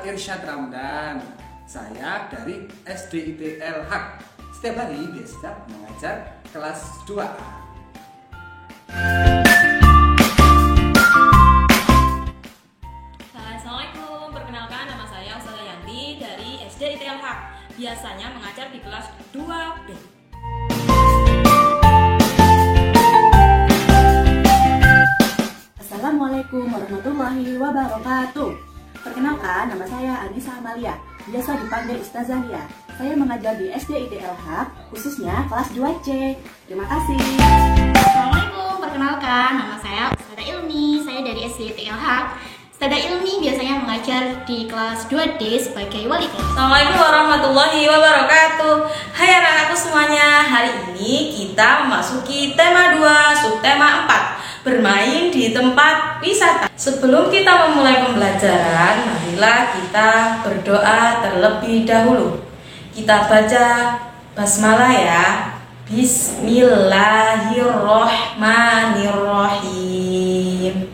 Irsyad Ramdan. Saya dari SDIT El Haq. Setiap hari biasa mengajar kelas 2A. Assalamualaikum, perkenalkan nama saya Ustazah Yanti dari SDIT El Haq. Biasanya mengajar di kelas 2B. Assalamualaikum warahmatullahi wabarakatuh. Perkenalkan, nama saya Anissa Amalia, biasa dipanggil Ustazah Lia. Saya mengajar di SDIT El Haq, khususnya kelas 2C. Terima kasih. Assalamualaikum, perkenalkan, nama saya Ustazah Ilmi. Saya dari SDIT El Haq. Ustazah Ilmi biasanya mengajar di kelas 2D sebagai wali kelas. Assalamualaikum warahmatullahi wabarakatuh. Hai anak-anakku semuanya. Hari ini kita memasuki tema 2, subtema 4, bermain di tempat wisata. Sebelum kita memulai pembelajaran, marilah kita berdoa terlebih dahulu. Kita baca basmalah ya. Bismillahirrohmanirrohim.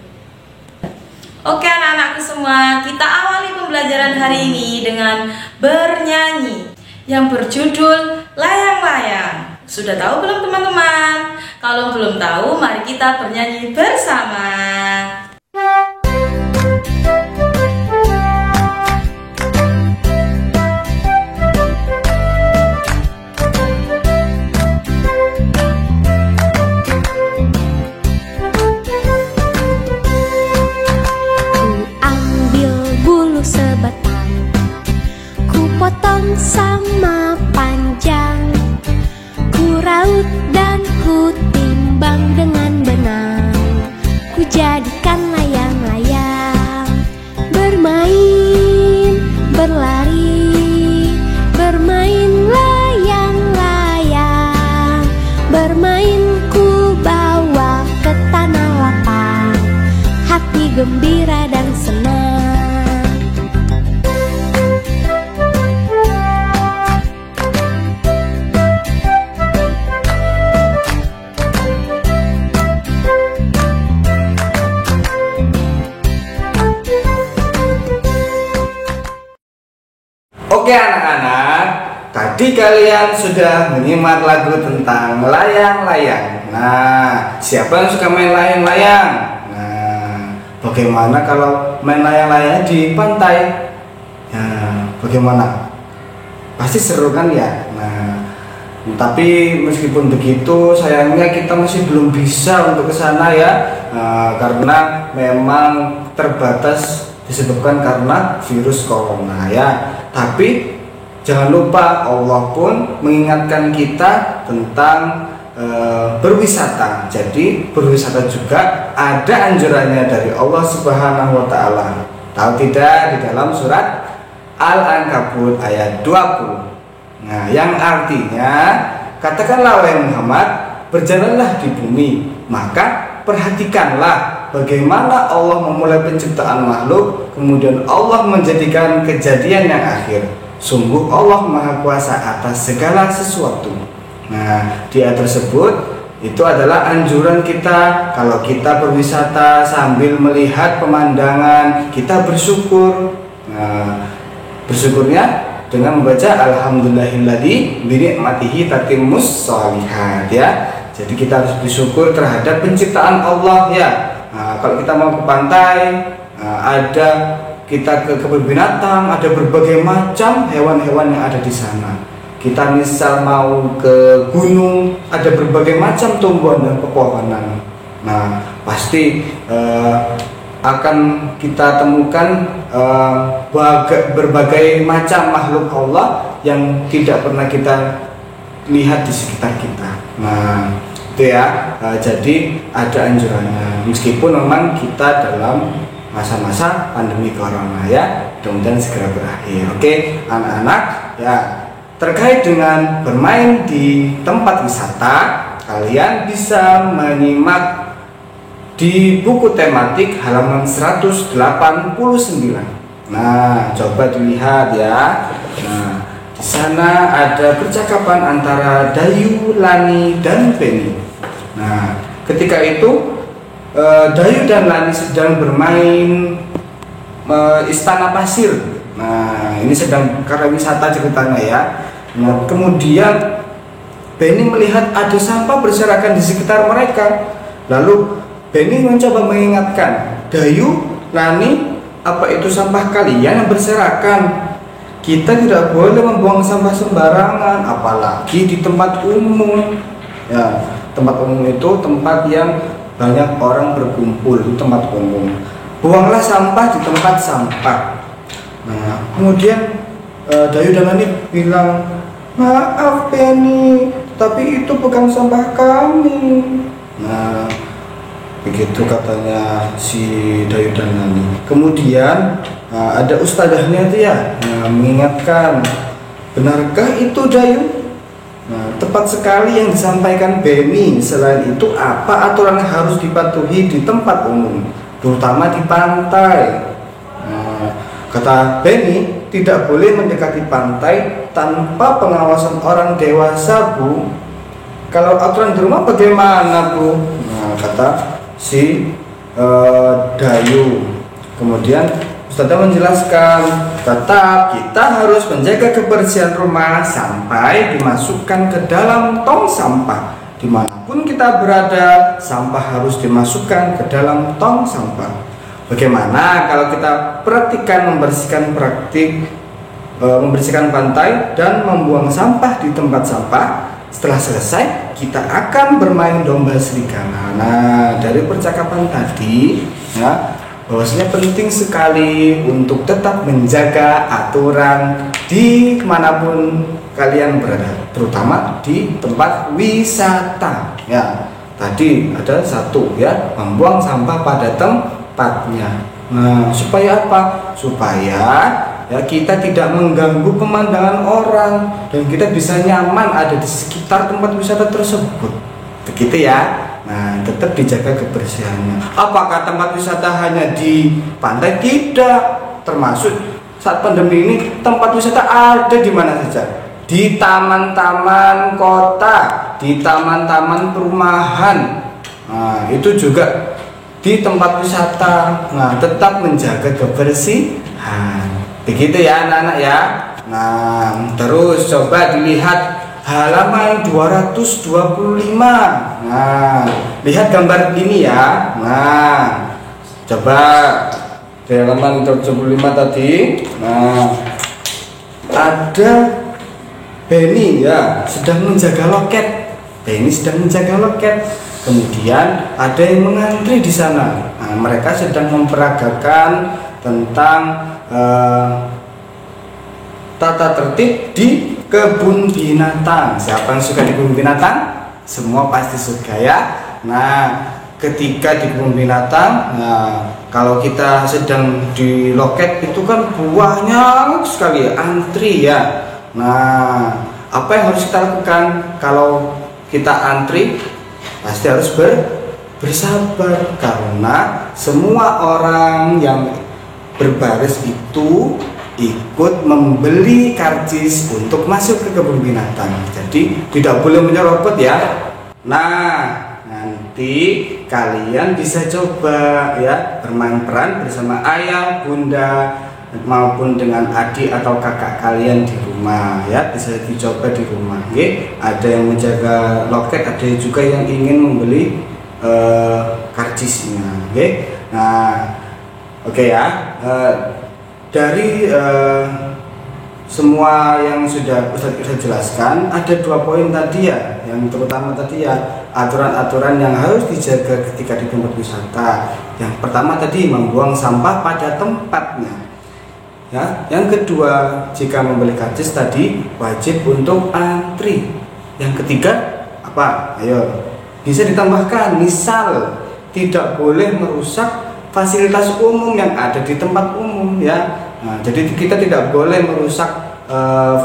Oke anak-anakku semua, kita awali pembelajaran hari ini dengan bernyanyi yang berjudul Layang-Layang. Sudah tahu belum teman-teman? Kalau belum tahu, mari kita bernyanyi bersama. Potong sama panjang, ku raut dan ku timbang dengan benang, ku jadikan layang-layang. Bermain, berlari, bermain layang-layang. Bermain ku bawa ke tanah lapang, hati gembira dan senang. Oke anak-anak, tadi kalian sudah menyimak lagu tentang layang-layang. Nah, siapa yang suka main layang-layang? Nah, bagaimana kalau main layang-layang di pantai? Nah, bagaimana? Pasti seru kan ya? Nah, tapi meskipun begitu, sayangnya kita masih belum bisa untuk ke sana ya, karena memang terbatas disebabkan karena virus corona ya. Tapi jangan lupa Allah pun mengingatkan kita tentang berwisata. Jadi berwisata juga ada anjurannya dari Allah Subhanahu wa taala. Tahu tidak, di dalam surat Al-Ankabut ayat 20. Nah, yang artinya, katakanlah wahai Muhammad, berjalanlah di bumi, maka perhatikanlah bagaimana Allah memulai penciptaan makhluk, kemudian Allah menjadikan kejadian yang akhir. Sungguh Allah Maha Kuasa atas segala sesuatu. Nah, di ayat tersebut itu adalah anjuran kita kalau kita berwisata sambil melihat pemandangan, kita bersyukur. Nah, bersyukurnya dengan membaca alhamdulillahilladzi bi ni'matihi tatimmus sholihat ya. Jadi kita harus bersyukur terhadap penciptaan Allah ya. Nah, kalau kita mau ke pantai, ada kita ke kebun binatang, ada berbagai macam hewan-hewan yang ada di sana. Kita misal mau ke gunung, ada berbagai macam tumbuhan dan pepohonan. Nah, pasti akan kita temukan berbagai macam makhluk Allah yang tidak pernah kita lihat di sekitar kita. Nah, itu ya. Jadi ada anjurannya. Meskipun memang kita dalam masa-masa pandemi corona ya, mudah-mudahan segera berakhir. Oke, anak-anak ya. Terkait dengan bermain di tempat wisata, kalian bisa menyimak di buku tematik halaman 189. Nah, coba dilihat ya. Nah, di sana ada percakapan antara Dayu, Lani, dan Penny. Nah, ketika itu Dayu dan Lani sedang bermain istana pasir. Nah, ini sedang karena wisata ceritanya ya. Nah, kemudian Benny melihat ada sampah berserakan di sekitar mereka. Lalu Benny mencoba mengingatkan, Dayu, Lani, apa itu sampah kalian yang berserakan? Kita tidak boleh membuang sampah sembarangan, apalagi di tempat umum. Ya, tempat umum itu tempat yang banyak orang berkumpul, itu tempat umum. Buanglah sampah di tempat sampah. Nah, kemudian Dayu dan Lani bilang, maaf Benny, tapi itu bukan sampah kami. Nah, begitu katanya si Dayu dan Lani. Kemudian ada ustazahnya itu ya, mengingatkan, benarkah itu Dayu? Nah, tepat sekali yang disampaikan Benny. Selain itu, apa aturan yang harus dipatuhi di tempat umum, terutama di pantai? Nah, kata Benny, tidak boleh mendekati pantai tanpa pengawasan orang dewasa, Bu. Kalau aturan di rumah bagaimana, Bu? Nah, kata si Dayu. Kemudian Ustazah menjelaskan, tetap kita harus menjaga kebersihan rumah sampai dimasukkan ke dalam tong sampah. Dimanapun kita berada, sampah harus dimasukkan ke dalam tong sampah. Bagaimana kalau kita praktikkan membersihkan pantai dan membuang sampah di tempat sampah? Setelah selesai, kita akan bermain domba serigala. Nah, dari percakapan tadi, ya, bahwasanya penting sekali untuk tetap menjaga aturan di manapun kalian berada, terutama di tempat wisata. Ya, tadi ada satu ya, membuang sampah pada tempatnya. Nah, supaya apa? Supaya ya kita tidak mengganggu pemandangan orang dan kita bisa nyaman ada di sekitar tempat wisata tersebut. Begitu ya. Nah, tetap dijaga kebersihannya. Apakah tempat wisata hanya di pantai? Tidak. Termasuk saat pandemi ini tempat wisata ada di mana saja. Di taman-taman kota, di taman-taman perumahan. Nah, itu juga di tempat wisata. Nah, tetap menjaga kebersihan. Begitu ya anak-anak ya. Nah, terus coba dilihat halaman 225. Nah, lihat gambar ini ya. Nah, coba di halaman 225 tadi. Nah, ada Benny ya sedang menjaga loket. Benny sedang menjaga loket. Kemudian ada yang mengantri di sana. Nah, mereka sedang memperagakan tentang tata tertib di kebun binatang. Siapa yang suka di kebun binatang? Semua pasti suka ya. Nah, ketika di kebun binatang, nah kalau kita sedang di loket itu kan banyak sekali antri ya. Nah, apa yang harus kita lakukan kalau kita antri? Pasti harus bersabar karena semua orang yang berbaris itu ikut membeli karcis untuk masuk ke kebun binatang. Jadi tidak boleh menyerobot ya. Nah, nanti kalian bisa coba ya bermain peran bersama ayah, bunda maupun dengan adik atau kakak kalian di rumah ya, bisa dicoba di rumah. Ada yang menjaga loket, ada juga yang ingin membeli karcisnya. Nah, oke ya. Dari semua yang sudah Ustaz jelaskan, ada 2 poin tadi ya, yang terutama tadi ya, aturan-aturan yang harus dijaga ketika di tempat wisata. Yang pertama tadi, membuang sampah pada tempatnya ya. Yang kedua, jika membeli karcis tadi wajib untuk antri. Yang ketiga apa? Ayo, bisa ditambahkan, misal tidak boleh merusak fasilitas umum yang ada di tempat umum ya. Nah, jadi kita tidak boleh merusak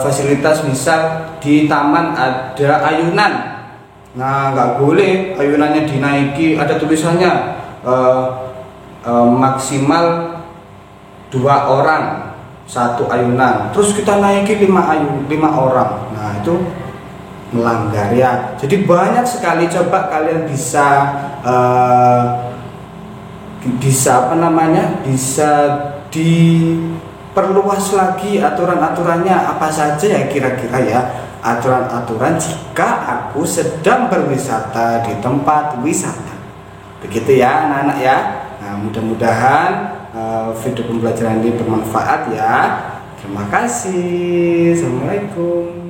fasilitas, misal di taman ada ayunan. Nah, nggak boleh ayunannya dinaiki, ada tulisannya maksimal 2 orang 1 ayunan. Terus kita naiki 5 orang. Nah, itu melanggar ya. Jadi banyak sekali, coba kalian bisa bisa perluas lagi aturan-aturannya apa saja ya kira-kira ya. Aturan-aturan jika aku sedang berwisata di tempat wisata. Begitu ya anak-anak ya. Nah, mudah-mudahan video pembelajaran ini bermanfaat ya. Terima kasih. Assalamualaikum.